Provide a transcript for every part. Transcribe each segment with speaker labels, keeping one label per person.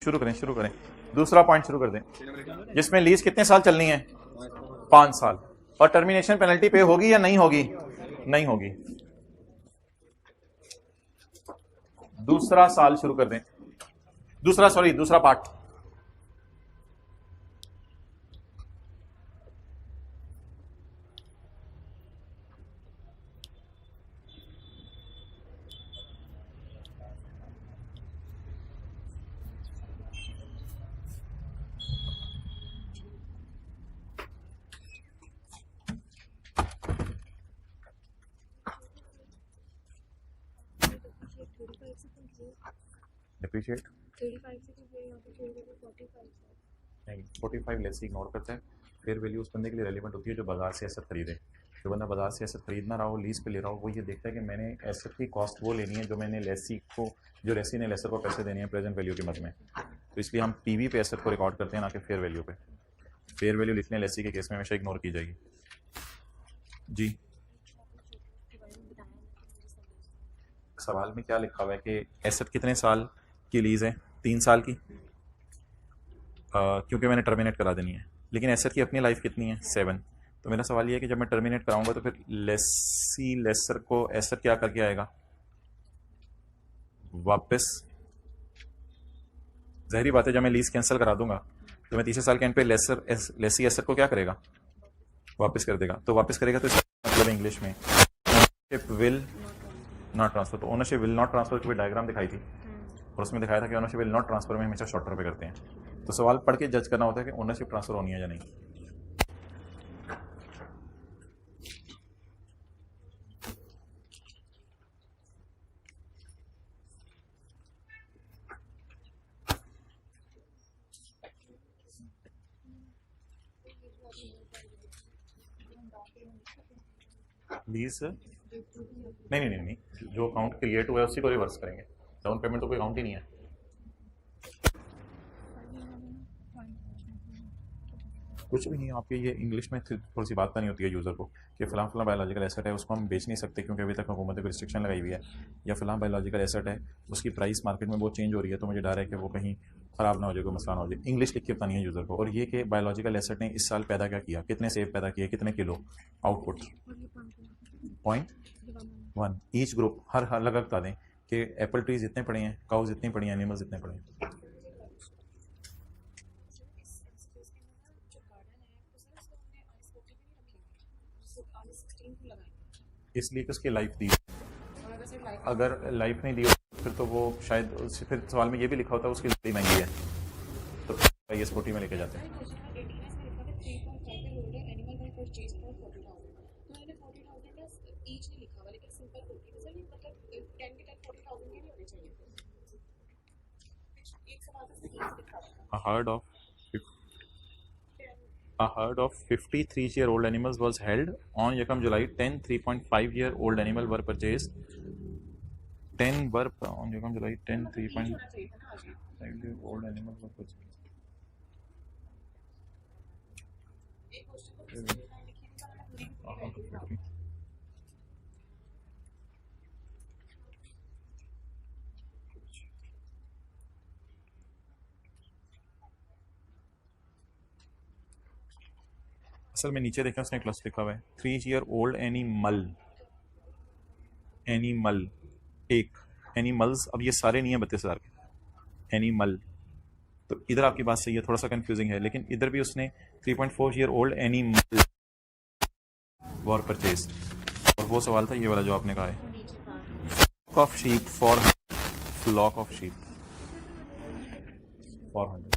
Speaker 1: शुरू करें। दूसरा पॉइंट शुरू कर दें जिसमें लीज कितने साल चलनी है? 5 साल। और टर्मिनेशन पेनल्टी पे होगी या नहीं होगी? नहीं होगी। दूसरा साल शुरू कर दें। दूसरा पार्ट। डिप्रिशिएट 45 लेस इग्नोर करते हैं। फेयर वैल्यू उस बंदे के लिए रेलिवेंट होती है जो बाजार से एसेट खरीदे। जो बंदा बाजार से एसेट खरीदना रहा हो, लीज पे ले रहा हो, वो ये देखता है कि मैंने एसेट की कॉस्ट वो लेनी है जो मैंने लेसी को, जो लेसी ने लेसर को पैसे देने हैं प्रेजेंट वैल्यू के मद में। तो इसलिए हम पीवी पे एसेट को रिकॉर्ड करते हैं, ना कि फेयर वैल्यू पे। फेयर वैल्यू लिखने लेसी के केस में हमेशा इग्नोर की जाएगी। जी सवाल में क्या लिखा हुआ है कि एसेट कितने साल की लीज है? 3 साल की, क्योंकि मैंने टर्मिनेट करा देनी है। लेकिन एसेट की अपनी लाइफ कितनी है? 7। तो मेरा सवाल ये है कि जब मैं टर्मिनेट कराऊंगा तो फिर लेसी लेसर को एसेट क्या करके आएगा? वापस। जहरी बात है, जब मैं लीज कैंसिल करा दूंगा तो मैं तीसरे साल के एंड पे लेसी एसेट को क्या करेगा? वापस कर देगा। तो वापस करेगा तो इसका मतलब इंग्लिश में विल नॉट ट्रांसफर। तो ओनरशिप विल नॉट ट्रांसफर की डायग्राम दिखाई थी और उसमें दिखाया था कि ओनरशिप विल नॉट ट्रांसफर में हमेशा शॉर्ट टर्म पे करते हैं। तो सवाल पढ़ के जज करना होता है कि ओनरशिप ट्रांसफर होनी है या नहीं। लीज नहीं, जो अकाउंट क्रिएट हुआ है उसी को रिवर्स करेंगे। डाउन पेमेंट तो कोई अकाउंट ही नहीं है। कुछ भी नहीं। आपके ये इंग्लिश में थोड़ी सी बात नहीं होती है यूज़र को कि फ़लाँ बायोलॉजिकल एसेट है, उसको हम बेच नहीं सकते क्योंकि अभी तक हुकूमत ने रिस्ट्रिक्शन लगाई हुई है, या फ़लाँ बायोलॉजिकल एसेट है उसकी प्राइस मार्केट में बहुत चेंज हो रही है, तो मुझे डर है कि वो कहीं ख़राब ना हो जाए, कोई मसला ना हो जाए। इंग्लिश लिख के बतानी है यूज़र को। और ये कि बायोलॉजिकल एसेट ने इस साल पैदा क्या किया, कितने सेब पैदा किए, कितने किलो आउटपुट। 0.1 each group. हर अलग अलग बता दें कि एप्पल ट्रीज इतने पड़े हैं, काउज इतनी पड़ी हैं, एनिमल्स इतने पड़े हैं। इसलिए कि उसकी लाइफ दी। अगर लाइफ नहीं दी फिर तो वो शायद, फिर सवाल में ये भी लिखा होता है उसकी ज़िंदगी महंगी है, तो ये स्कूटी में लेके जाते हैं। A herd of A herd of 53-year-old animals was held on Yakam July 10. 3.5-year-old animal were purchased. 10 were on Yakam July 10. 3.5-year-old animals were purchased. असल में नीचे देखें उसने क्लास लिखा हुआ है 3-year-old एनिमल एक एनिमल्स। अब ये सारे नहीं है 32,000 के एनिमल। तो इधर आपकी बात सही है, थोड़ा सा कंफ्यूजिंग है, लेकिन इधर भी उसने 3.4-year-old एनिमल वर परचेज। और वो सवाल था ये वाला जो आपने कहा है, फ्लॉक ऑफ शीप फॉर 100।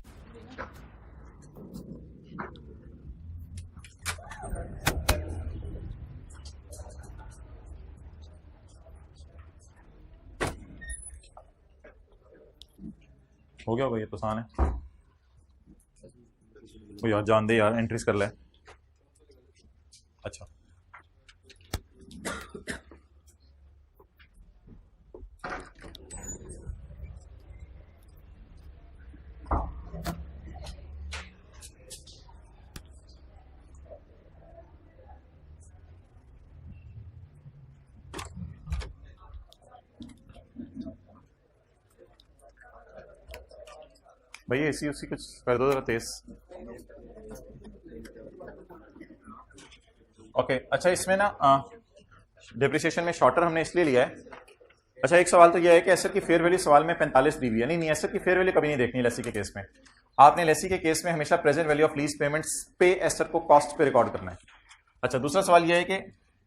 Speaker 1: हो गया होगा, ये तो आसान है। वो यार जान दे यार, एंट्रीज कर ले। अच्छा भैया इसी उसी कुछ कर दो जरा तेज। ओके अच्छा, इसमें ना डिप्रिसिएशन में शॉर्टर हमने इसलिए लिया है। अच्छा एक सवाल तो यह है कि एसेट की फेयर वैल्यू सवाल में 45 दी हुई है। नहीं, एसेट की फेयर वैल्यू कभी नहीं देखनी लेसी के केस में। आपने लेसी के केस में हमेशा present value of lease payments पे एसेट को कॉस्ट पे रिकॉर्ड करना है। अच्छा दूसरा सवाल यह है कि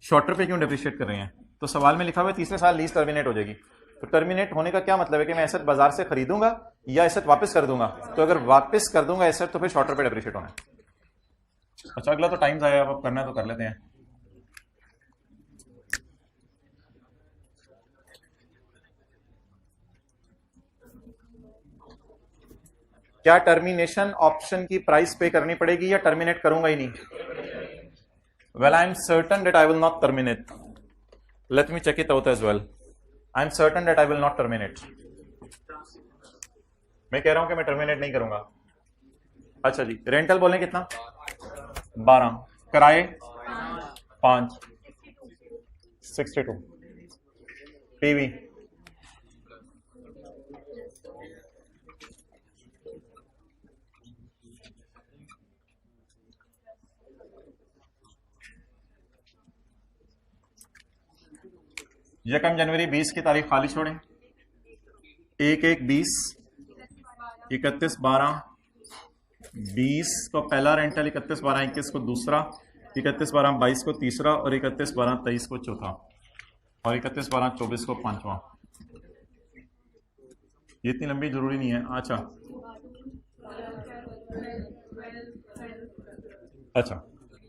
Speaker 1: शॉर्टर पे क्यों डिप्रिशिएट कर रहे हैं। तो सवाल में लिखा हुआ है तीसरे साल लीज टर्मिनेट हो जाएगी। तो टर्मिनेट होने का क्या मतलब है कि मैं एसेट बाजार से खरीदूंगा या एसेट वापस कर दूंगा। तो अगर वापस कर दूंगा एसेट तो फिर शॉर्टर पे डिप्रिशिएट होना है। अच्छा अगला तो टाइम आया, अब करना है तो कर लेते हैं। क्या टर्मिनेशन ऑप्शन की प्राइस पे करनी पड़ेगी या टर्मिनेट करूंगा ही नहीं। Well I am certain that I will not terminate. Let me check it out as well. I am certain that I will not terminate. मैं कह रहा हूं कि मैं टर्मिनेट नहीं करूंगा। अच्छा जी, रेंटल बोलें कितना 12, किराए 5, 62, पीवी यकम जनवरी 20 की तारीख खाली छोड़ें। 1/1/20, 31/12/20 को पहला रेंटल, 31/12/21 को दूसरा, 31/12/22 को तीसरा और 31/12/23 को चौथा और 31/12/24 को पांचवा। ये इतनी लंबी जरूरी नहीं है। अच्छा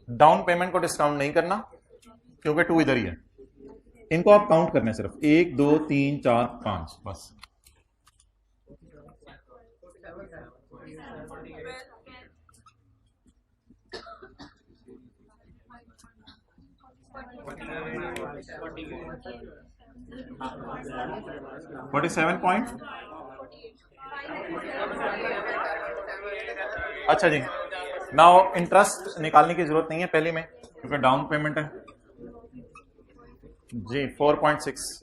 Speaker 1: डाउन पेमेंट को डिस्काउंट नहीं करना क्योंकि 2 इधर ही है। इनको आप काउंट करने सिर्फ 1 2 3 4 5 बस। $47 अच्छा जी। नाउ इंटरेस्ट निकालने की जरूरत नहीं है पहले में क्योंकि डाउन पेमेंट है जी। 4.6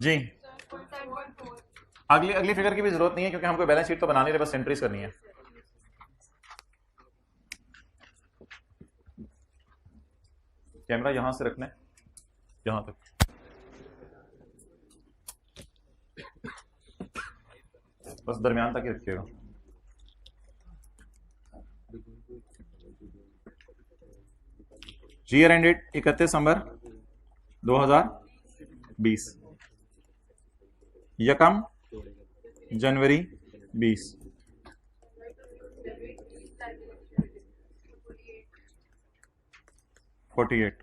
Speaker 1: जी। अगली अगली फिगर की भी जरूरत नहीं है क्योंकि हमको बैलेंस शीट तो बनानी है, बस एंट्रीज करनी है। कैमरा यहां से रखना है, यहां तक। बस दरमियान तक ही रखिएगा। ईयर एंड डेट 31 दिसंबर 2020, यकम जनवरी 20, $48।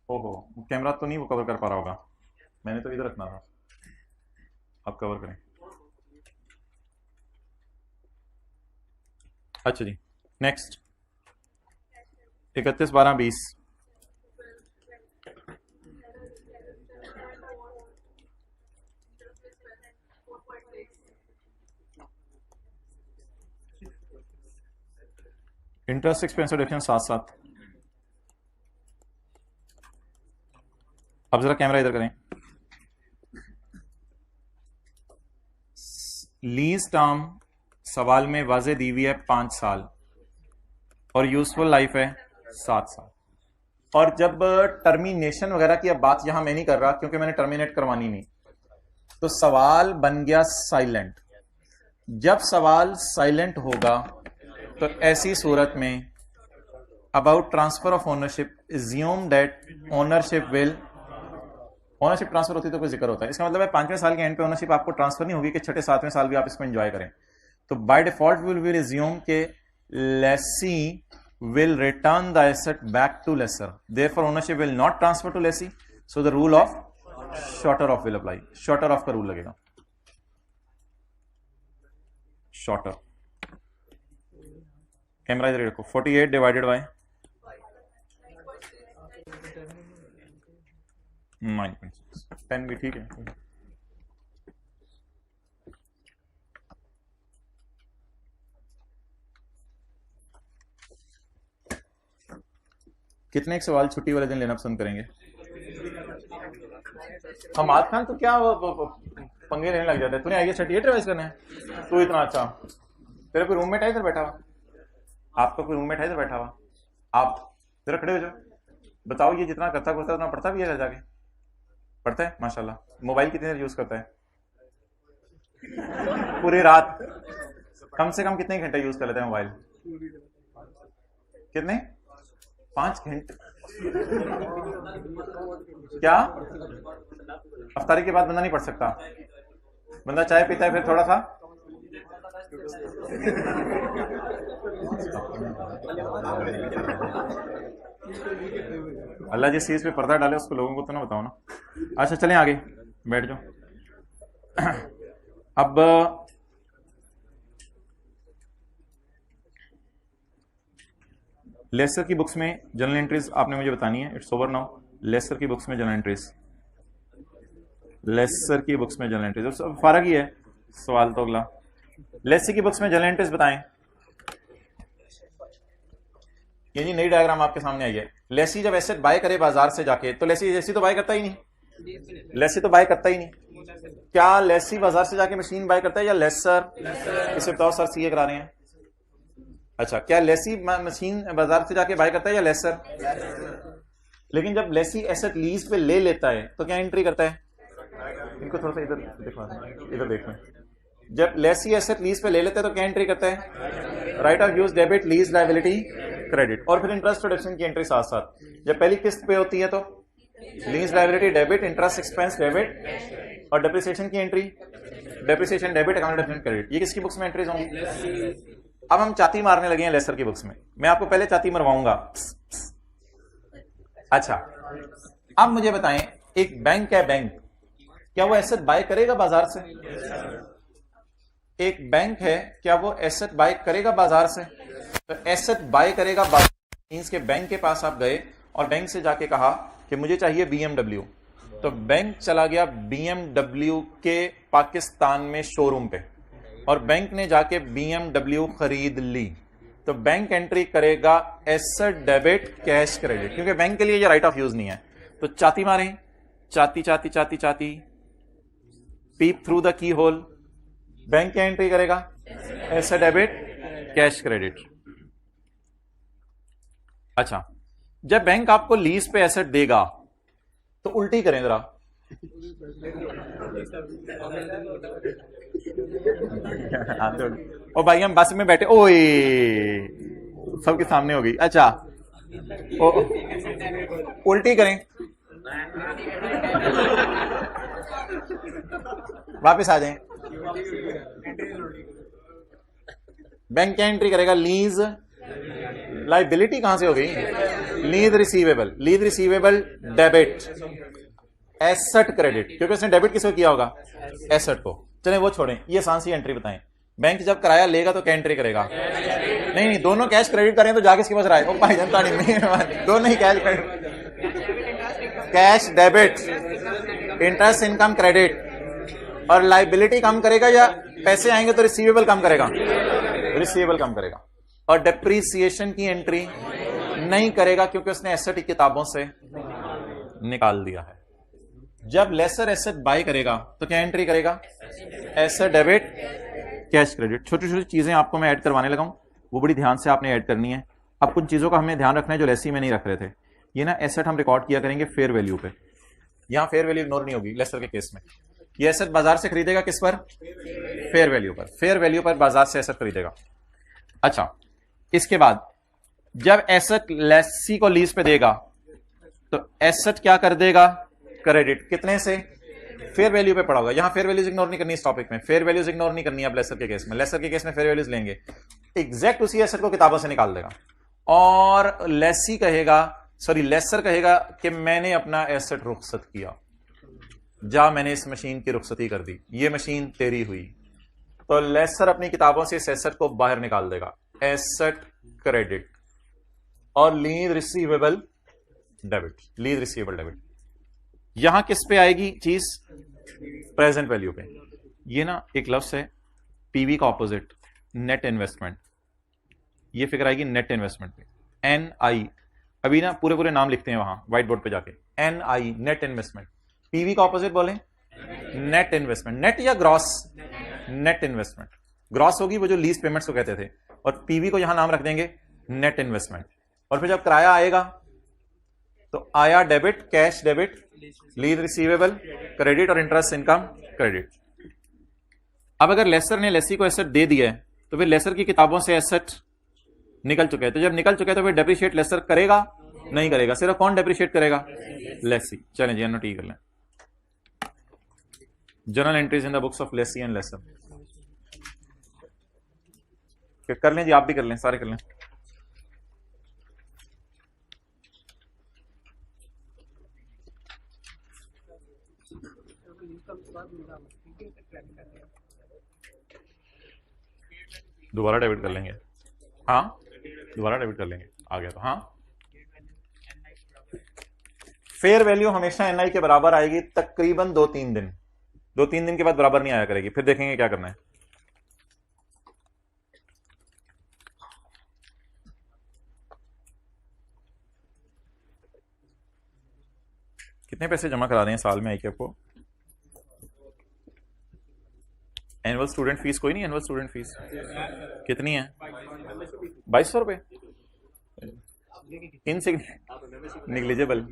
Speaker 1: ओहो कैमरा तो नहीं वो कवर कर पा रहा होगा, मैंने तो इधर रखना था। आप कवर करें। अच्छा जी नेक्स्ट 31/12/20, इंटरेस्ट एक्सपेंस रिडक्शन 7/7। अब जरा कैमरा इधर करें। लीज टर्म सवाल में वाजे दी हुई है 5 साल और यूजफुल लाइफ है 7 साल। और जब टर्मिनेशन वगैरह की अब बात यहां मैं नहीं कर रहा क्योंकि मैंने टर्मिनेट करवानी नहीं, तो सवाल बन गया साइलेंट। जब सवाल साइलेंट होगा तो ऐसी सूरत में about transfer of ownership assume that ownership will, ownership transfer होती तो कोई जिक्र होता है। इसका मतलब है 5वें साल के एंड पे ओनरशिप आपको ट्रांसफर नहीं होगी कि छठे 7वें साल भी आप इसको एंजॉय करें। तो by default will be assume के Lesi will return the asset back to lessor, therefore ownership will not transfer to lessee, so the rule of shorter of will apply। shorter of का रूल लगेगा। shorter camera इधर रखो। 48 divided by 9.6, 10 भी ठीक है। कितने एक सवाल छुट्टी वाले दिन लेना पसंद करेंगे? हमाद खान तो क्या वो पंगे लेने लग जाता है। तूने आइए छठी रिवाइज करना है, तू इतना अच्छा, तेरा कोई रूममेट है इधर बैठा हुआ? आपका कोई रूममेट है इधर बैठा हुआ? आप जरा खड़े हो जाओ, बताओ ये जितना करता करता उतना पढ़ता भी है? जाके पढ़ता है माशाल्लाह। मोबाइल कितनी देर यूज करता है? पूरी रात कम से कम कितने घंटे यूज कर लेते हैं मोबाइल? कितने? 5 घंटे? क्या अफ्तारी के बाद बंदा नहीं पढ़ सकता? बंदा चाय पीता है फिर थोड़ा सा अल्लाह जिस चीज पे पर्दा डाले उसको लोगों को तो ना बताओ ना। अच्छा चलें आगे, बैठ जाओ। अब लेसर की बुक्स में जर्नल एंट्रीज आपने मुझे बतानी है। It's over now. लेसर की बुक्स में जर्नल एंट्रीज, लेसर की बुक्स में जर्नल एंट्रीज, फर्क ही है सवाल तो अगला। लेसर की बुक्स में जर्नल एंट्रीज बताएं। ये जी नई डायग्राम आपके सामने आई है। लेसी जब एसेट बाय करे बाजार से जाके, तो लेसी तो बाय करता ही नहीं, लेसी तो बाय करता ही नहीं। क्या लेसी बाजार से जाके मशीन बाय करता है या लेसर? इसे बताओ सर, सीए करा रहे हैं। अच्छा, क्या लेसी मशीन बाजार से जाके बाय करता है या लेसर? लेकिन जब लेसी एसेट लीज पे ले लेता है तो क्या एंट्री करता है? इनको थोड़ा सा इधर देखो, इधर देखना। जब लेसी एसेट लीज पे ले लेता है तो क्या एंट्री करता है? Right of use debit, lease liability, credit, और फिर इंटरेस्ट प्रोडक्शन की एंट्री साथ साथ। जब पहली किस्त पे होती है तो lease liability debit, interest expense debit, और डेप्रिसिएशन की entry depreciation debit, account debit credit. ये किसकी बुक्स में एंट्रीज होंगी? अब हम चाती मारने लगे हैं लेसर की बुक्स में। मैं आपको पहले चाती मरवाऊंगा। अच्छा, अब मुझे बताएं, एक बैंक है, बैंक क्या वो एसेट बाय करेगा बाजार से? एक बैंक है, क्या वो एसेट बाय करेगा बाजार से? तो एसेट बाय करेगा बाजार मींस के बैंक के पास आप गए और बैंक से जाके कहा कि मुझे चाहिए BMW, तो बैंक चला गया BMW के पाकिस्तान में शोरूम पे और बैंक ने जाके BMW खरीद ली, तो बैंक एंट्री करेगा एसेट डेबिट कैश क्रेडिट, क्योंकि बैंक के लिए ये राइट ऑफ यूज नहीं है। तो चाती मारें, चाती चाती चाती चाती, peep through the keyhole. Bank क्या एंट्री करेगा? Asset debit cash credit. अच्छा, जब बैंक आपको लीज पे एसेट देगा तो उल्टी करें जरा। ओ भाई हम बस में बैठे, ओए सबके सामने हो गई। अच्छा, उल्टी करें, वापस आ जाएं। बैंक क्या एंट्री करेगा? लीज लाइबिलिटी कहां से हो गई? Lease receivable, lease receivable debit, asset credit, क्योंकि उसने डेबिट किसको किया होगा? एसेट को। चलें वो छोड़ें, ये आसान सी एंट्री बताएं। बैंक जब किराया लेगा तो क्या एंट्री करेगा? नहीं नहीं, दोनों कैश क्रेडिट करें तो जाके इसके पास राय, ओ भाई जनता नहीं, दोनों ही cash credit, cash debit, interest income credit, और लाइबिलिटी कम करेगा या पैसे आएंगे तो रिसीवेबल कम करेगा? रिसीवेबल कम करेगा। और डेप्रीसिएशन की एंट्री नहीं करेगा क्योंकि उसने एसेट की किताबों से निकाल दिया है। जब लेसर एसेट बाय करेगा तो क्या एंट्री करेगा? Asset debit cash credit. छोटी छोटी चीजें आपको मैं ऐड करवाने लगा हूं, वो बड़ी ध्यान से आपने ऐड करनी है। अब कुछ चीजों का हमें ध्यान रखना है जो लेसी में नहीं रख रहे थे। ये ना एसेट हम रिकॉर्ड किया करेंगे फेयर वैल्यू पे, यहां फेयर वैल्यू इग्नोर नहीं होगी लेसर के केस में। ये एसेट बाजार से खरीदेगा किस पर? फेयर वैल्यू पर। फेयर वैल्यू पर बाजार से एसेट खरीदेगा। अच्छा, इसके बाद जब एसेट लेसी को लीज पे देगा तो एसेट क्या कर देगा? क्रेडिट। कितने से? फेयर वैल्यू पे पड़ा होगा। यहां फेयर वैल्यूज इग्नोर नहीं करनी इस टॉपिक में, फेयर वैल्यूज इग्नोर नहीं करनी है अब लेसर के केस में। लेसर के केस में फेयर वैल्यूज लेंगे, एग्जैक्ट उसी एसेट को किताबों से निकाल देगा और लेसी कहेगा, सॉरी लेसर कहेगा कि मैंने अपना एसेट रुखसत किया, जा मैंने इस मशीन की रुखसती कर दी, ये मशीन तेरी हुई। तो लेसर अपनी किताबों से इस एसेट को बाहर निकाल देगा, एसेट क्रेडिट, और lease receivable debit, lease receivable debit. यहां किस पे आएगी चीज? प्रेजेंट वैल्यू पे। ये ना एक लफ्ज है पीवी का ऑपोजिट नेट इन्वेस्टमेंट, ये फिगर आएगी नेट इन्वेस्टमेंट पे, NI अभी ना पूरे पूरे नाम लिखते हैं वहां व्हाइट बोर्ड पे जाके। NI नेट इन्वेस्टमेंट, PV का ऑपोजिट बोले नेट इन्वेस्टमेंट। नेट या ग्रॉस? Net investment. ग्रॉस होगी वो जो लीज पेमेंट्स को कहते थे, और PV को यहां नाम रख देंगे नेट इन्वेस्टमेंट। और फिर जब किराया आएगा तो आया debit, cash debit, lease receivable credit, और इंटरेस्ट इनकम क्रेडिट। अब अगर लेसर ने लेसी को एसेट दे दिया है तो फिर लेसर की किताबों से एसेट निकल चुके हैं, तो जब निकल चुके हैं तो फिर डेप्रिशिएट लेसर करेगा? नहीं करेगा। सिर्फ कौन डेप्रिशिएट करेगा? लेसी। चलें जी एनओटी कर लें, journal entries in the books of Lesi and lesser कर लें जी, आप भी कर लें, सारे कर लें। दोबारा डेबिट कर लेंगे, हाँ दोबारा डेबिट कर लेंगे, आ गया तो हाँ। फेयर वैल्यू हमेशा एनआई के बराबर आएगी तकरीबन 2-3 दिन, 2-3 दिन के बाद बराबर नहीं आया करेगी, फिर देखेंगे क्या करना है। कितने पैसे जमा करा दें साल में आईकेएफ को? एनुअल स्टूडेंट फीस कोई नहीं? एनुअल स्टूडेंट फीस कितनी है? 2200 रुपए, निग्लिजिबल।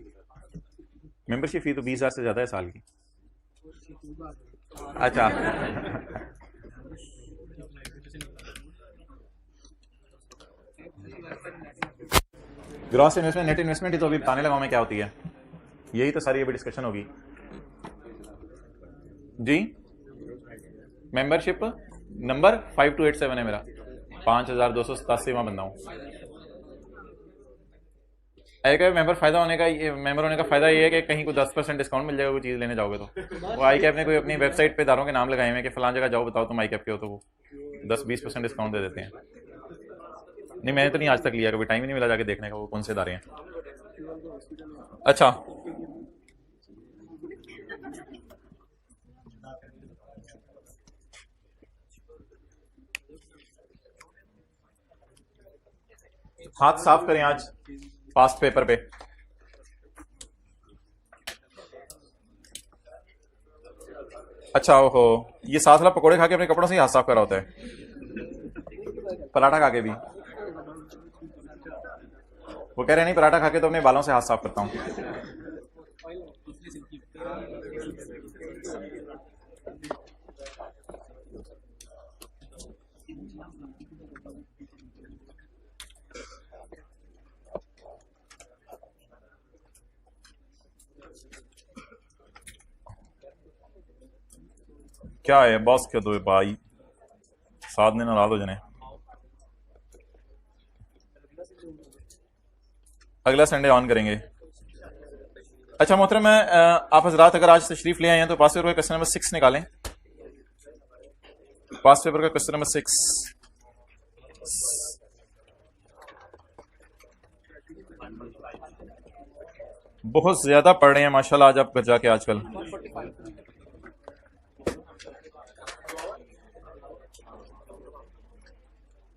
Speaker 1: मेंबरशिप फी तो 20,000 से ज्यादा है साल की। अच्छा ग्रॉस इन्वेस्टमेंट, नेट इन्वेस्टमेंट ही तो अभी बताने लगा मैं क्या होती है, यही तो सारी अभी डिस्कशन होगी जी। मेंबरशिप नंबर 5287 है मेरा, 5287वां बंदा हूं। एक मेंबर फायदा होने का, मेंबर होने का फायदा ये है कि कहीं को 10% डिस्काउंट मिल जाएगा कोई चीज लेने जाओगे तो। वो आईकैप ने कोई अपनी वेबसाइट पे दारों के नाम लगाए हैं कि फलां जगह जाओ, बताओ तुम आईकैप के हो, तो वो 10-20% डिस्काउंट दे देते हैं। नहीं मैंने तो नहीं आज तक लिया, कभी टाइम ही नहीं मिला जाके देखने का वो कौन से इदारे हैं। अच्छा हाथ साफ करें आज पास्ट पेपर पे। अच्छा ओहो, ये साथ वाला पकोड़े खा के अपने कपड़ों से ही हाथ साफ करा होता है, पराठा खा के भी। वो कह रहे नहीं पराठा खा के तो अपने बालों से हाथ साफ करता हूं। क्या है बॉस क्या दो भाई, साथ में नाराज हो जाने। अगला संडे ऑन करेंगे। अच्छा मोहतरम, मैं आप हजरात अगर आज तशरीफ ले आए हैं तो पास पेपर का क्वेश्चन नंबर 6 निकालें। पास पेपर का क्वेश्चन नंबर 6। बहुत ज्यादा पढ़ रहे हैं माशाल्लाह आज आप घर जाके आजकल।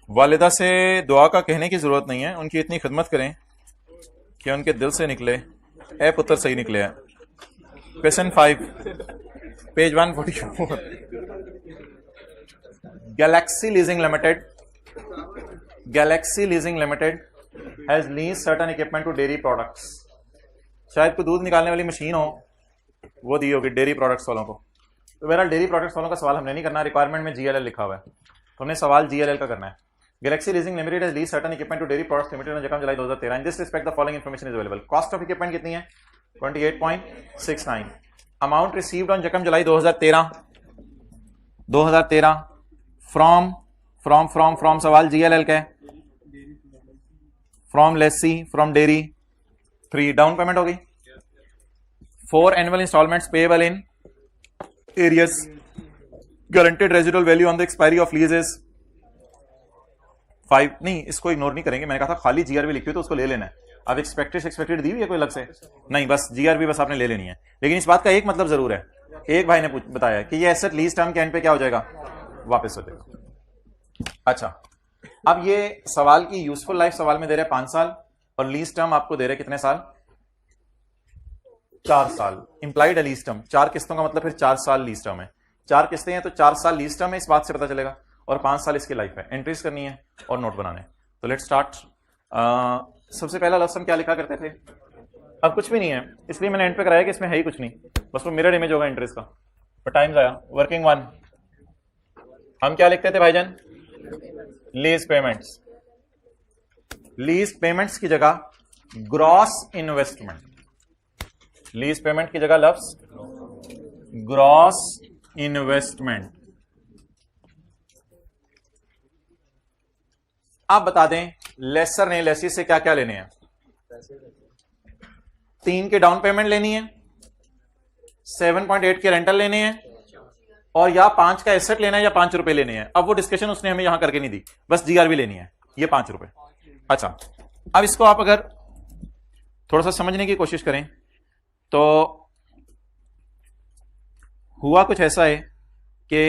Speaker 1: वालिदा से दुआ का कहने की जरूरत नहीं है, उनकी इतनी खिदमत करें कि उनके दिल से निकले, ए पुत्र सही निकले है। Question 5 page 144। Galaxy leasing limited has lease certain equipment to dairy products. शायद कोई दूध निकालने वाली मशीन हो वो दी होगी डेयरी प्रोडक्ट्स वालों को। तो बहरहाल डेयरी प्रोडक्ट्स वालों का सवाल हमने नहीं करना, रिक्वायरमेंट में GLL लिखा हुआ है तो हमने सवाल GLL का करना है। Galaxy Leasing Limited has leased certain equipment to dairy products limited on Jakam July 2013. In this respect, the following information is available. Cost of equipment कितनी है? 28.69. Amount received on Jakam July 2013 from सवाल GLL का है, from lessee, from dairy 3 down payment होगी, 4 annual installments payable in arrears, guaranteed residual value on the expiry of leases 5। नहीं इसको ignore नहीं करेंगे, मैंने कहा था खाली GRV लिखी हो तो उसको ले लेना है। अब एक्सपेक्टेड दी हुई है कोई अलग से नहीं, बस GRV बस आपने ले लेनी है। लेकिन इस बात का एक मतलब जरूर है, एक भाई ने बताया कि ये एसेट लीज टर्म के एंड पे क्या हो जाएगा, वापस हो जाएगा। अच्छा अब ये सवाल की यूजफुल लाइफ सवाल में दे रहे हैं 5 साल और लीज टर्म आपको दे रहे कितने साल? 4 साल। इंप्लाइड है लीज टर्म, 4 किस्तों का मतलब फिर 4 साल लीज टर्म है। 4 किस्तें हैं तो 4 साल लीज टर्म है, इस बात से पता चलेगा, और 5 साल इसकी लाइफ है। एंट्रीज करनी है और नोट बनाने। तो लेट्स स्टार्ट। सबसे पहला लफ्ज़ क्या लिखा करते थे? अब कुछ भी नहीं है, इसलिए मैंने एंड पे कराया कि इसमें है ही कुछ नहीं, बस वो मिरर इमेज होगा एंट्रीज का। पर टाइम्स आया। वर्किंग 1 हम क्या लिखते थे भाईजान? Lease payments. लीज पेमेंट्स की जगह ग्रॉस इन्वेस्टमेंट। लीज पेमेंट की जगह लफ्ज ग्रॉस इन्वेस्टमेंट। आप बता दें लेसर ने लेसी से क्या क्या लेने हैं? 3 के डाउन पेमेंट लेनी है, 7.8 के रेंटल लेने हैं, और या 5 का एसेट लेना है या 5 रुपए लेने हैं। अब वो डिस्कशन उसने हमें यहां करके नहीं दी, बस जीआरबी लेनी है, ये 5 रुपए। अच्छा, अब इसको आप अगर थोड़ा सा समझने की कोशिश करें तो हुआ कुछ ऐसा है कि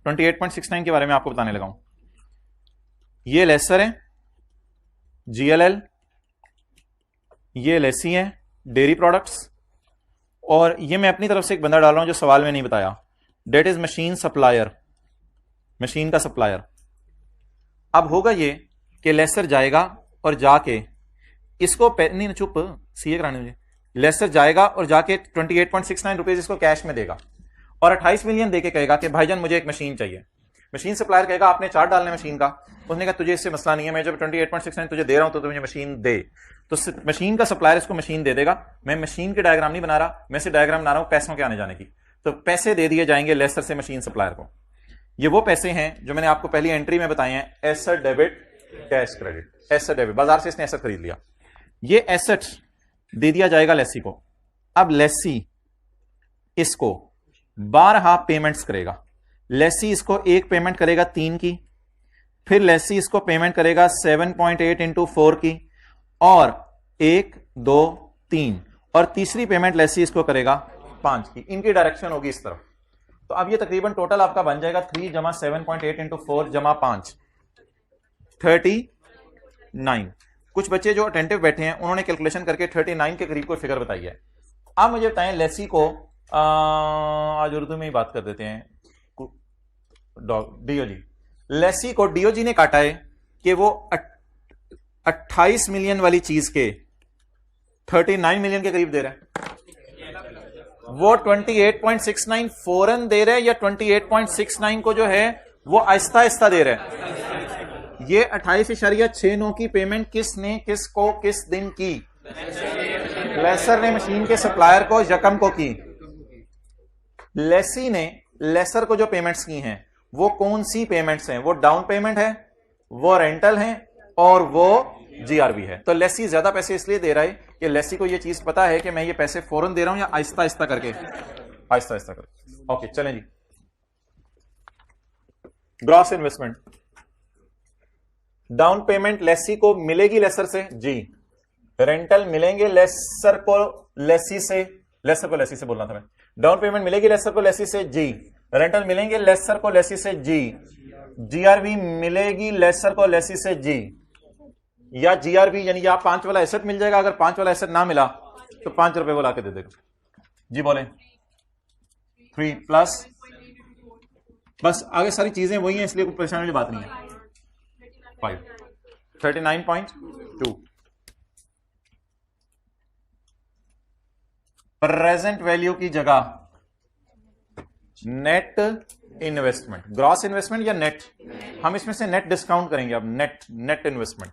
Speaker 1: 28.69 के बारे में आपको बताने लगा हूं। ये लेसर है, जीएलएल, ये लेसी है, डेयरी प्रोडक्ट्स, और ये मैं अपनी तरफ से एक बंदा डाल रहा हूं जो सवाल में नहीं बताया, that is machine supplier, machine का सप्लायर। अब होगा ये कि लेसर जाएगा और जाके इसको नहीं चुप सीए कराने मुझे, लेसर जाएगा और जाके 28.69 रुपीज इसको कैश में देगा और 28 मिलियन देके कहेगा कि भाईजान मुझे एक मशीन चाहिए। मशीन सप्लायर कहेगा आपने चार्ट डालना है मशीन का, उसने कहा तुझे इससे मसला नहीं है, मैं जब 28.69 तुझे दे रहा हूं तो मुझे मशीन दे। तो मशीन का सप्लायर इसको मशीन दे देगा। मैं मशीन की डायग्राम नहीं बना रहा, मैं सिर्फ डायग्राम बना रहा हूं पैसों के आने जाने की। तो पैसे दे दिए जाएंगे लेसर से मशीन सप्लायर को। ये वो पैसे हैं जो मैंने आपको पहली एंट्री में बताए हैं, asset debit cash credit. Asset debit, बाजार से इसने एसेट खरीद लिया, ये एसेट दे दिया जाएगा लेसी को। अब लेसी इसको 12 पेमेंट्स करेगा। लेसी इसको एक पेमेंट करेगा 3 की, फिर लेसी इसको पेमेंट करेगा 7.8 इंटू 4 की, और 1 2 3, और तीसरी पेमेंट लेसी इसको करेगा 5 की। इनकी डायरेक्शन होगी इस तरफ। तो अब ये तकरीबन टोटल आपका बन जाएगा 3 जमा 7.8 इंटू 4 जमा 5, 39। कुछ बच्चे जो अटेंटिव बैठे हैं उन्होंने कैलकुलेशन करके 39 के करीब कोई फिगर बताई है। अब मुझे बताएं लेसी को आज उर्दू में ही बात कर देते हैं, डीओजी। लेसी को डीओजी ने काटा है कि वो 28 मिलियन वाली चीज के 39 मिलियन के करीब दे रहा है। वो 28.69 फौरन दे रहा है या 28.69 को जो है वो आहिस्ता आहिस्ता दे रहा है। ये 28.69 की पेमेंट किसने किसको किस दिन की? लेसर ने मशीन के सप्लायर को यकम को की। लेसी ने लेसर को जो पेमेंट्स की हैं वो कौन सी पेमेंट्स हैं? वो डाउन पेमेंट है, वो रेंटल है, और वो जीआरबी है। तो लेसी ज्यादा पैसे इसलिए दे रहा है कि लेसी को ये चीज पता है कि मैं ये पैसे फौरन दे रहा हूं या आहिस्ता आहिस्ता करके, आहिस्ता आहिस्ता करके। ओके चलें जी। Gross investment, down payment lessee को मिलेगी लेसर से जी, रेंटल मिलेंगे लेसर को लेसी से, लेसर को लेसी से बोलना था मैं। डाउन पेमेंट मिलेगी लेसर को लेसी से जी, रेंटल मिलेंगे लेसर को लेसी से जी, जीआरबी मिलेगी लेसर को लेसी से जी, या जीआरबी यानी या 5 वाला एसेट मिल जाएगा। अगर 5 वाला एसेट ना मिला तो 5 रुपए वो लाके दे देगा जी। बोले 3 प्लस, बस आगे सारी चीजें वही हैं इसलिए कोई परेशानी वाली बात नहीं है। 5 39.2 प्रेजेंट वैल्यू की जगह नेट इन्वेस्टमेंट। ग्रॉस इन्वेस्टमेंट या नेट, हम इसमें से नेट डिस्काउंट करेंगे अब। Net, net investment.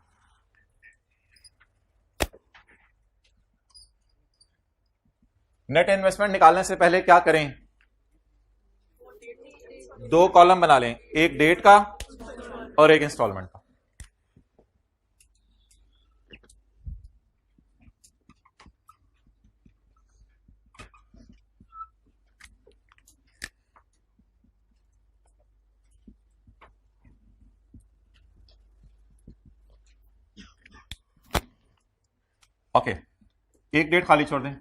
Speaker 1: Net investment निकालने से पहले क्या करें? 2 कॉलम बना लें, एक डेट का और एक इंस्टॉलमेंट का। ओके, एक डेट खाली छोड़ दें।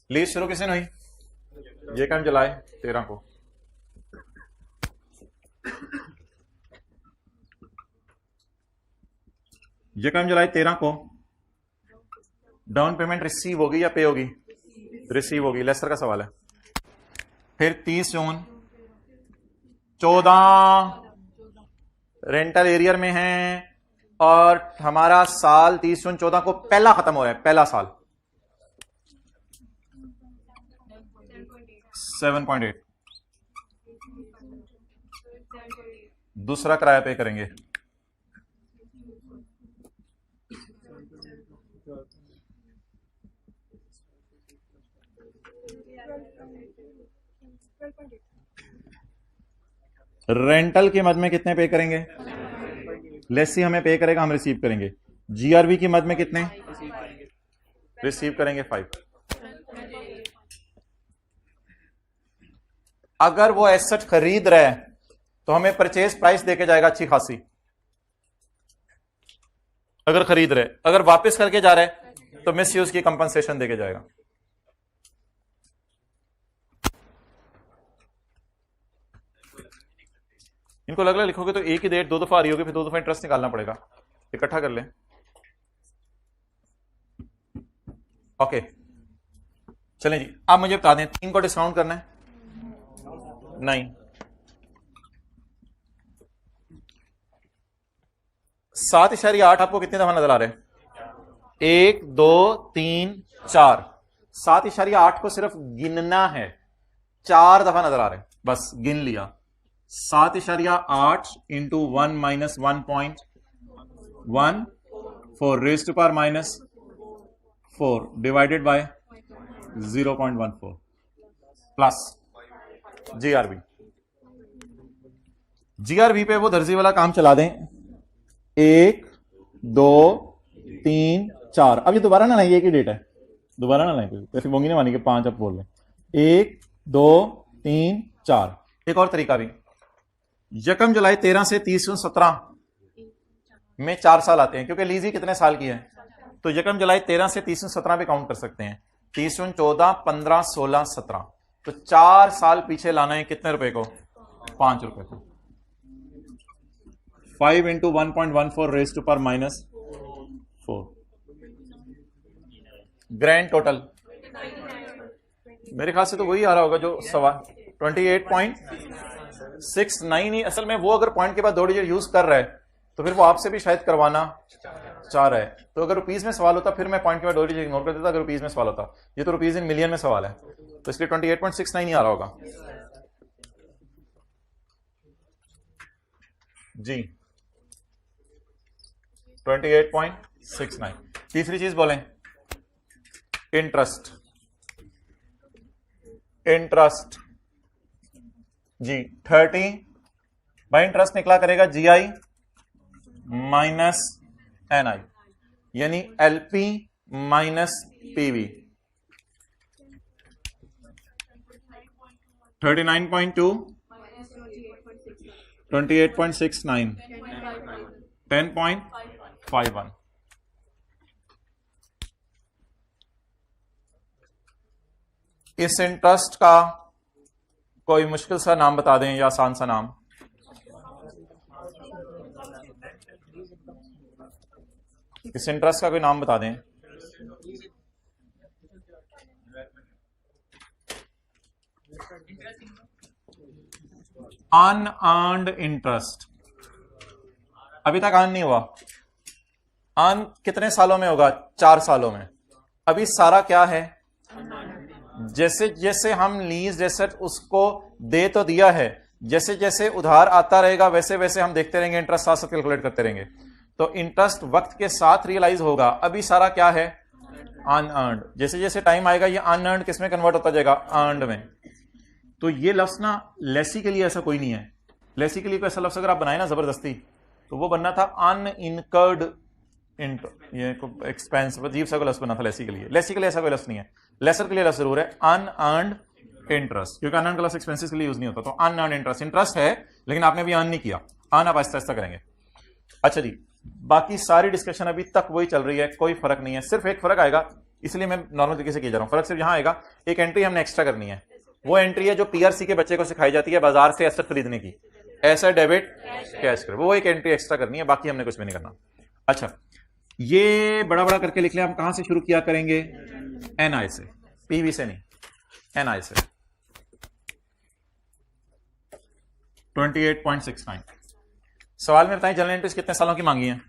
Speaker 1: लीज शुरू किस दिन हुई? ये काम जुलाई 13 को। यकम जुलाई 13 को डाउन पेमेंट रिसीव होगी या पे होगी? रिसीव होगी, लेसर का सवाल है। फिर 30 जून 14 रेंटल एरियर में है और हमारा साल 30 जून 14 को पहला खत्म हो रहा है, पहला साल 7.8। दूसरा किराया पे करेंगे, रेंटल की मद में कितने पे करेंगे? लेसी हमें पे करेगा, हम रिसीव करेंगे। जीआरबी की मद में कितने रिसीव करेंगे? 5। अगर वो एसेट खरीद रहा है तो हमें परचेज प्राइस देके जाएगा अच्छी खासी, अगर खरीद रहे। अगर वापस करके जा रहा है तो मिस यूज की कंपनसेशन देके जाएगा। इनको अलग अलग लिखोगे तो एक ही डेट 2 दफा आ रही होगी, फिर 2 दफा इंटरेस्ट निकालना पड़ेगा। इकट्ठा कर लें। ओके चलें जी, आप मुझे बता दें 3 को डिस्काउंट करना है? नहीं। 7.8 आपको कितनी दफा नजर आ रहे हैं? 1 2 3 4। 7.8 को सिर्फ गिनना है, 4 दफा नजर आ रहे हैं, बस गिन लिया। 7.8 into 1 minus 1.1 4 raise to power minus 4 divided by 0.14 plus GRB. GRB पे वो दर्जी वाला काम चला दें। 1 2 3 4। अब ये दोबारा ना लाएं, एक ही डेट है, दोबारा ना लाएं, ऐसी बोंगी नहीं मानी कि 5 अब बोल रहे। 1 2 3 4। एक और तरीका भी, यकम जुलाई 13 से 30 जून 17 में 4 साल आते हैं, क्योंकि लीज ही कितने साल की है, तो यकम जुलाई 13 से 30 जून 17 पे काउंट कर सकते हैं। 30 जून 14 15 16 17, तो 4 साल पीछे लाना है कितने रुपए को? 5 रुपए को। 5 into 1.14 raise to power minus 4। Grand total मेरे ख्याल से तो वही आ रहा होगा जो सवाल 28.69 ही। असल में वो अगर पॉइंट के बाद 2 डिजिट यूज कर रहा है तो फिर वो आपसे भी शायद करवाना चाह रहा है। तो अगर रुपीज में सवाल होता फिर मैं पॉइंट के बाद 2 डिजिट इग्नोर कर देता, अगर रुपीज में सवाल होता। ये तो रुपीज इन मिलियन में सवाल है, तो इसलिए 28.69 ही आ रहा होगा जी। 28.69। तीसरी चीज बोलें, इंटरेस्ट। इंटरेस्ट जी 30 बाई इंटरेस्ट निकला करेगा जीआई माइनस एनआई, यानी एलपी माइनस पीवी। 39.2 28.69 10.51। इस इंटरेस्ट का कोई मुश्किल सा नाम बता दें या आसान सा नाम। इस इंटरेस्ट का कोई नाम बता दें। अनअर्न्ड इंटरेस्ट अभी तक अर्न नहीं हुआ। अर्न कितने सालों में होगा? 4 सालों में। अभी सारा क्या है? जैसे जैसे हम लीज एसेट उसको दे तो दिया है, जैसे जैसे उधार आता रहेगा वैसे वैसे हम देखते रहेंगे, इंटरेस्ट साथ साथ कैलकुलेट करते रहेंगे। तो इंटरेस्ट वक्त के साथ रियलाइज होगा। अभी सारा क्या है? अनअर्न्ड। जैसे जैसे टाइम आएगा ये अनअर्न्ड किस में कन्वर्ट होता जाएगा? अर्न्ड में। तो ये लफ्ज ना लेसी के लिए ऐसा कोई नहीं है। लेसी के लिए कोई ऐसा लफ्ज अगर आप बनाए ना जबरदस्ती, तो वो बनना था अनइनकर्ड ये एक्सपेंस। अजीब सा लफ्ज बना था लेसी के लिए। लेसी के लिए ऐसा कोई लफ्ज नहीं है। लेसर के लिए लफ्ज जरूर है अनअर्न्ड इंटरेस्ट, क्योंकि अनअर्न्ड का लफ्ज एक्सपेंसेस के लिए यूज नहीं होता। तो अनअर्न्ड इंटरेस्ट, इंटरेस्ट है लेकिन आपने भी अर्न नहीं किया। अर्न आप आहिस्ता आहिस्ता करेंगे। अच्छा जी, बाकी सारी डिस्कशन अभी तक वही चल रही है, कोई फर्क नहीं है। सिर्फ एक फर्क आएगा, इसलिए मैं नॉर्मल तरीके से किया जा रहा हूं। फर्क सिर्फ यहां आएगा, एक एंट्री हमने एक्स्ट्रा करनी है। वो एंट्री है जो पीआरसी के बच्चे को सिखाई जाती है बाजार से एसेट खरीदने की। ऐसा डेबिट कैश कर, वो एक एंट्री एक्स्ट्रा करनी है, बाकी हमने कुछ भी नहीं करना। अच्छा, ये बड़ा बड़ा करके लिख लें। हम कहां से शुरू किया करेंगे? एनआई से, पीवी से नहीं, एनआई से। 28.69। सवाल में बताएं जनरल एंट्रीज कितने सालों की मांगी है?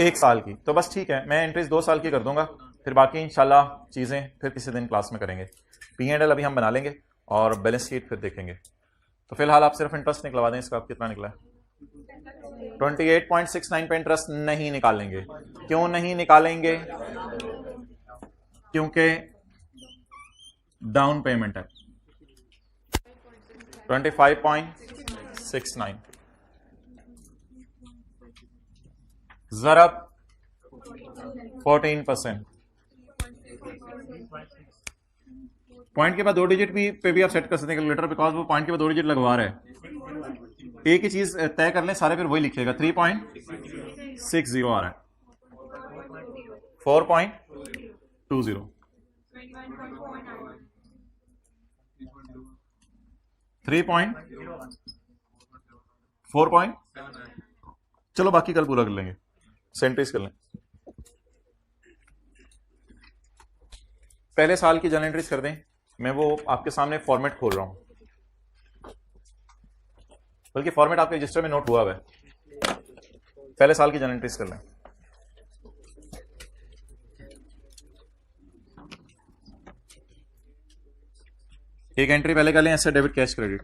Speaker 1: 1 साल की। तो बस ठीक है, मैं एंट्रीज 2 साल की कर दूंगा, फिर बाकी इंशाल्लाह चीजें फिर किसी दिन क्लास में करेंगे। P&L अभी हम बना लेंगे और बैलेंस शीट फिर देखेंगे। तो फिलहाल आप सिर्फ इंटरेस्ट निकलवा दें। इसका आप कितना निकला है? 28.69 पे इंटरेस्ट नहीं निकालेंगे। क्यों नहीं निकालेंगे? क्योंकि डाउन पेमेंट है 25.69, ज़रब 14%। पॉइंट के बाद 2 डिजिट भी पे भी आप सेट कर सकते हैं कैलकुलेटर, बिकॉज वो पॉइंट के बाद 2 डिजिट लगवा रहा है। एक ही चीज तय कर लें, सारे फिर वही लिखिएगा। 3.60 आ रहा है, 4.20, 3.4. चलो बाकी कल पूरा कर लेंगे, सेंट्रीज कर लें। पहले साल की जनरल एंट्रीज कर दें। मैं वो आपके सामने फॉर्मेट खोल रहा हूं, बल्कि फॉर्मेट आपके रजिस्टर में नोट हुआ हुआ है। पहले साल की जनरल एंट्रीज कर लें। एक एंट्री पहले कर लें, ऐसे डेबिट कैश क्रेडिट।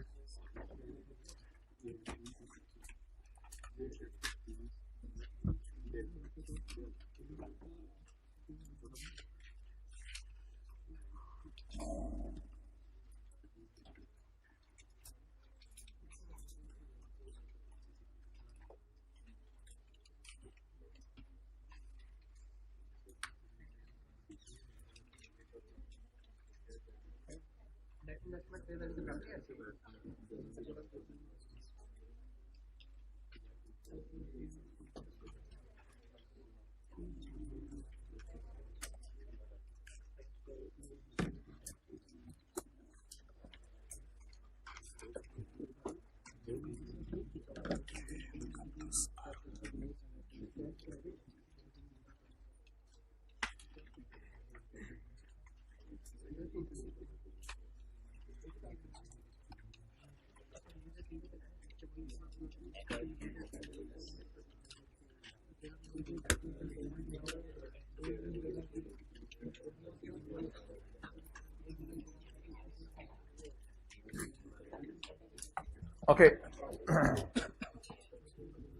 Speaker 1: ओके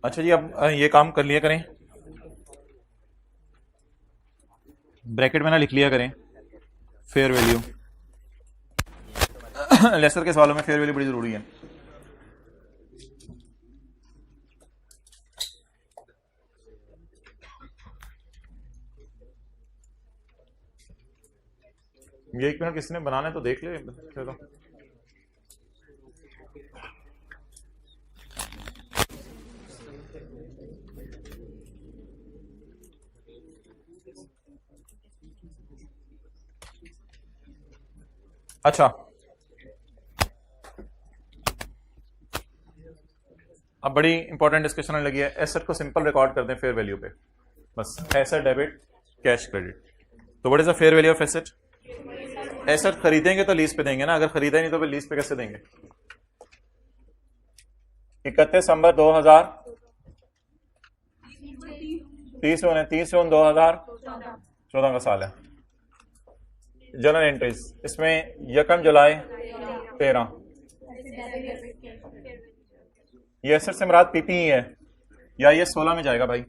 Speaker 1: अच्छा जी, अब ये काम कर लिया करें, ब्रैकेट में ना लिख लिया करें फेयर वैल्यू। लेसर के सवालों में फेयर वैल्यू बड़ी जरूरी है। ये 1 मिनट किसने बनाना है तो देख ले। चलो अच्छा, अब बड़ी इंपॉर्टेंट डिस्कशन होने लगी है। एसेट को सिंपल रिकॉर्ड कर दें फेयर वैल्यू पे, बस एसेट डेबिट कैश क्रेडिट। तो what is the fair value of asset? Asset खरीदेंगे तो लीज पे देंगे ना, अगर खरीदा नहीं तो फिर लीज पे कैसे देंगे? 31 दिसंबर 2030 में 30/9/2014 का साल है। जनरल एंट्रीज इसमें 1 जुलाई 13। ये एसेट से मुराद पीपी है, या IAS 16 में जाएगा भाई।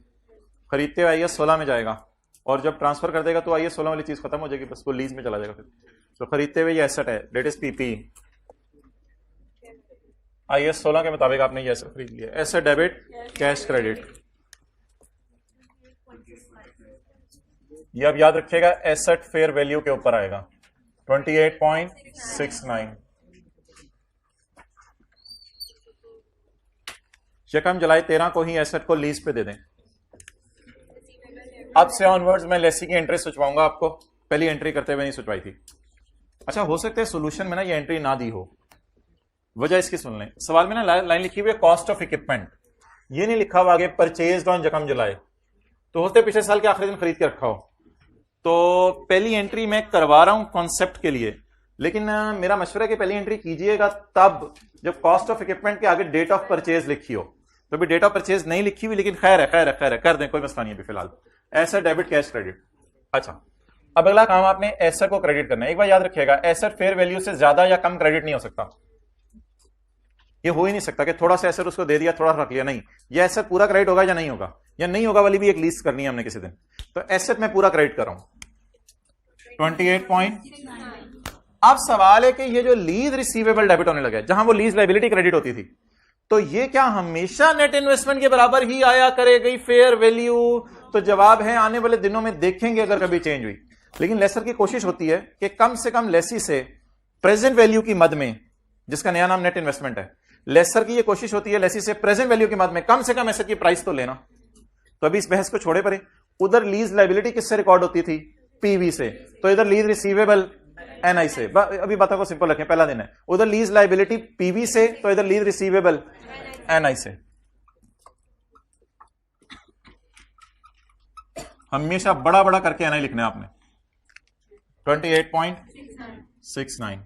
Speaker 1: खरीदते हुए IAS 16 में जाएगा, और जब ट्रांसफर कर देगा तो IAS 16 वाली चीज खत्म हो जाएगी, बस वो लीज में चला जाएगा फिर। तो खरीदते हुए ये एसेट है, डेट इज पीपी। IAS 16 के मुताबिक आपने ये एसेट खरीद लिया। एसेट डेबिट कैश क्रेडिट, ये अब याद रखिएगा एसेट फेयर वैल्यू के ऊपर आएगा 28.69। 1 जुलाई 13 को ही एसेट को लीज पे दे दें। अब से ऑनवर्ड्स मैं लेसी की एंट्री सोचवाऊंगा आपको, पहली एंट्री करते हुए नहीं सोचवाई थी। अच्छा, हो सकता है सोल्यूशन में ना ये एंट्री ना दी हो, वजह इसकी सुन लें। सवाल में ना लाइन लिखी हुई है कॉस्ट ऑफ इक्विपमेंट। ये नहीं लिखा हुआ आगे परचेज ऑन यकम जुलाई, तो होते पिछले साल के आखिरी दिन खरीद के रखा हो। तो पहली एंट्री मैं करवा रहा हूं कॉन्सेप्ट के लिए, लेकिन मेरा मशवरा है कि पहली एंट्री कीजिएगा तब जब कॉस्ट ऑफ इक्विपमेंट के आगे डेट ऑफ परचेज लिखी हो। तो भी डेट ऑफ परचेज नहीं लिखी हुई, लेकिन खैर है कर दें, कोई मसला नहीं है अभी फिलहाल। Asset debit cash credit. अच्छा, अब अगला काम आपने एसेट को क्रेडिट करना है। एक बार याद रखिएगा, एसेट फेयर वैल्यू से ज्यादा या कम क्रेडिट नहीं हो सकता। ये हो ही नहीं सकता कि थोड़ा सा एसेट उसको दे दिया, थोड़ा रख लिया, नहीं। ये एसेट पूरा क्रेडिट होगा या नहीं होगा, या नहीं होगा वाली भी एक लीज करनी है हमने किसी दिन। तो एसेट में पूरा क्रेडिट कर रहा हूं 28 पॉइंट। अब सवाल है कि ये जो लीज रिसीवेबल डेबिट होने लगा है, जहां वो लीज लायबिलिटी क्रेडिट होती थी, तो ये क्या हमेशा नेट इन्वेस्टमेंट के बराबर ही आया करेगी फेयर वैल्यू? तो जवाब है आने वाले दिनों में देखेंगे अगर कभी चेंज हुई। लेकिन लेसर की कोशिश होती है कि कम से कम लेसी से प्रेजेंट वैल्यू की मद में, जिसका नया नाम नेट इन्वेस्टमेंट है, लेसर की ये कोशिश होती है लेसी से प्रेजेंट वैल्यू की मद में कम से कम एसेट की प्राइस तो लेना। तो अभी इस बहस को छोड़े परे, उधर लीज लायबिलिटी किससे रिकॉर्ड होती थी? पीवी से। तो इधर लीज रिसीवेबल एनआई से। अभी बातों को सिंपल रखें, पहला दिन है। उधर लीज लायबिलिटी पीवी से, तो इधर लीज रिसीवेबल एनआई से। हमेशा बड़ा बड़ा करके एनआई लिखना है आपने। 28.69।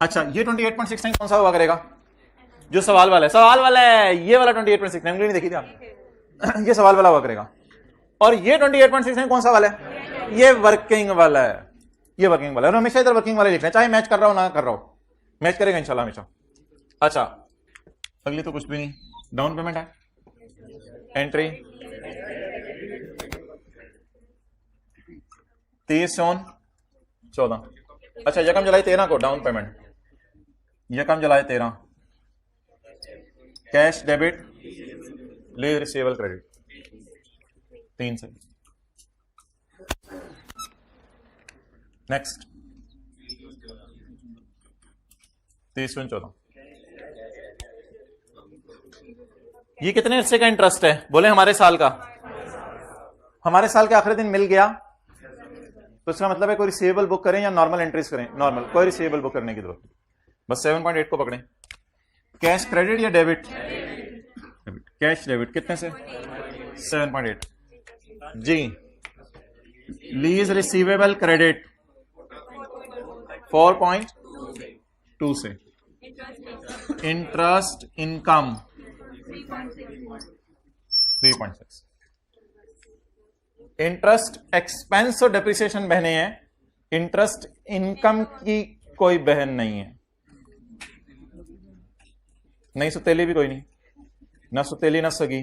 Speaker 1: अच्छा, ये 28.69 कौन सा हुआ करेगा? जो सवाल वाला है, सवाल वाला है ये वाला 28.69, नहीं देखी थी आप ये सवाल वाला हुआ करेगा। और ये 28.69 कौन सा वाला है? ये वर्किंग वाला है। ये वर्किंग वाला है, हमेशा इधर वर्किंग वाला लिखना है, चाहे मैच कर रहा हो ना कर रहा हो, मैच करेगा इंशाल्लाह हमेशा। अच्छा, अगली तो कुछ भी नहीं, डाउन पेमेंट है, एंट्री 30/14। अच्छा, यकम जुलाई 13 को डाउन पेमेंट, यकम जुलाई 13, cash debit lease receivable credit 3 से। नेक्स्ट 30/14। ये कितने हिस्से का इंटरेस्ट है? बोले हमारे साल का। हमारे साल के आखिरी दिन मिल गया तो इसका मतलब है कोई रिसीवेबल बुक करें या नॉर्मल एंट्रीज करें? नॉर्मल, कोई रिसीवेबल बुक करने की जरूरत नहीं, बस 7.8 को पकड़ें। कैश क्रेडिट या डेबिट? कैश डेबिट कितने से? 7.8 जी। लीज रिसीवेबल क्रेडिट 4.2 से। Interest income 3.6। इंटरेस्ट एक्सपेंस और डेप्रिसिएशन बहने हैं, इंटरेस्ट इनकम की कोई बहन नहीं है। नहीं सुतेली भी कोई नहीं, ना सुतेली ना सगी,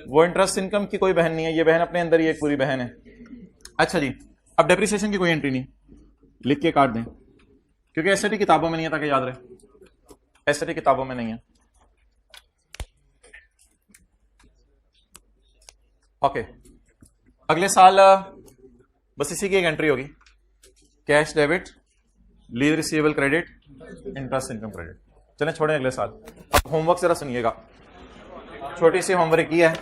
Speaker 1: वो इंटरेस्ट इनकम की कोई बहन नहीं है। ये बहन अपने अंदर ही एक पूरी बहन है। अच्छा जी, अब डेप्रिसिएशन की कोई एंट्री नहीं, लिख के काट दें, क्योंकि एसएटी किताबों में नहीं है, ताकि याद रहे एसएटी किताबों में नहीं है। ओके, अगले साल बस इसी की एक एंट्री होगी, cash debit lease receivable credit interest income credit. चलें छोड़ें अगले साल। अब होमवर्क जरा सुनिएगा, छोटी सी होमवर्क की है।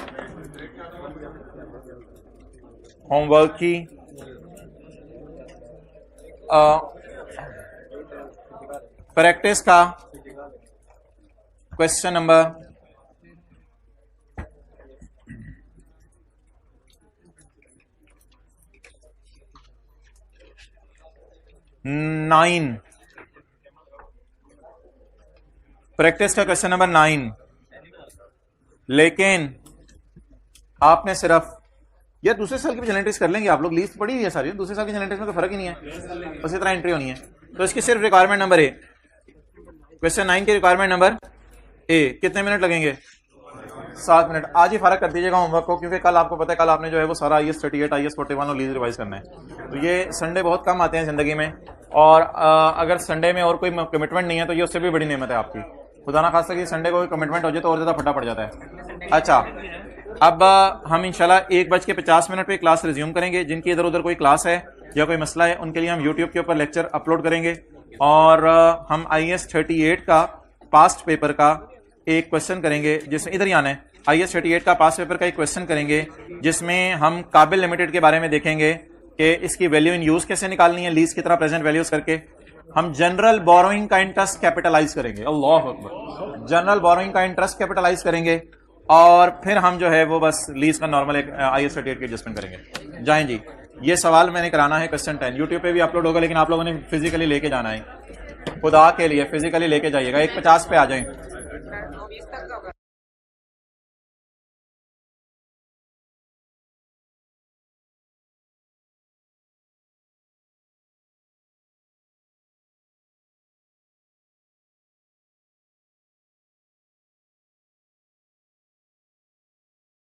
Speaker 1: होमवर्क की प्रैक्टिस का क्वेश्चन नंबर 9, प्रैक्टिस का क्वेश्चन नंबर 9। लेकिन आपने सिर्फ, या दूसरे साल की भी एंट्रीज कर लेंगे आप लोग, लीस्ट पड़ी हुई है सारी, दूसरे साल की एंट्रीज में कोई फर्क ही नहीं है, उसी तरह एंट्री होनी है। तो इसकी सिर्फ रिक्वायरमेंट नंबर ए, क्वेश्चन 9 की रिक्वायरमेंट नंबर ए। कितने मिनट लगेंगे? 7 मिनट। आज ही फर्क कर दीजिएगा होमवर्क को, क्योंकि कल आपको पता है कल आपने जो है वो सारा IAS 38 IAS 41 और लीज रिवाइज करना है। तो ये संडे बहुत कम आते हैं जिंदगी में, और अगर संडे में और कोई कमिटमेंट नहीं है तो ये उससे भी बड़ी नेमत है आपकी। खुदा ना खास्ता कि संडे को कोई कमिटमेंट हो जाए तो और ज्यादा फटा पड़ जाता है। अच्छा, अब हम इंशाल्लाह 1:50 पे क्लास रिज्यूम करेंगे। जिनकी इधर उधर कोई क्लास है या कोई मसला है, उनके लिए हम यूट्यूब के ऊपर लेक्चर अपलोड करेंगे, और हम IAS 38 का पास्ट पेपर का एक क्वेश्चन करेंगे, जिसमें इधर ही आना है, IAS 38 का पास्ट पेपर का एक क्वेश्चन करेंगे, जिसमें हम काबिल लिमिटेड के बारे में देखेंगे कि इसकी वैल्यू इन यूज कैसे निकालनी है, लीज की तरह प्रेजेंट वैल्यूज करके। हम जनरल बोरोइंग का इंटरेस्ट कैपिटलाइज करेंगे, अल्लाह अकबर, जनरल बोरोइंग का इंटरेस्ट कैपिटलाइज करेंगे और फिर हम जो है वो बस लीज का नॉर्मल एक IS 38 की एडजस्टमेंट करेंगे। जाएं जी, ये सवाल मैंने कराना है क्वेश्चन 10, यूट्यूब पे भी अपलोड होगा, लेकिन आप लोगों ने फिजिकली लेके जाना है, खुदा के लिए फिजिकली लेके जाइएगा। 1:50 पे आ जाएं।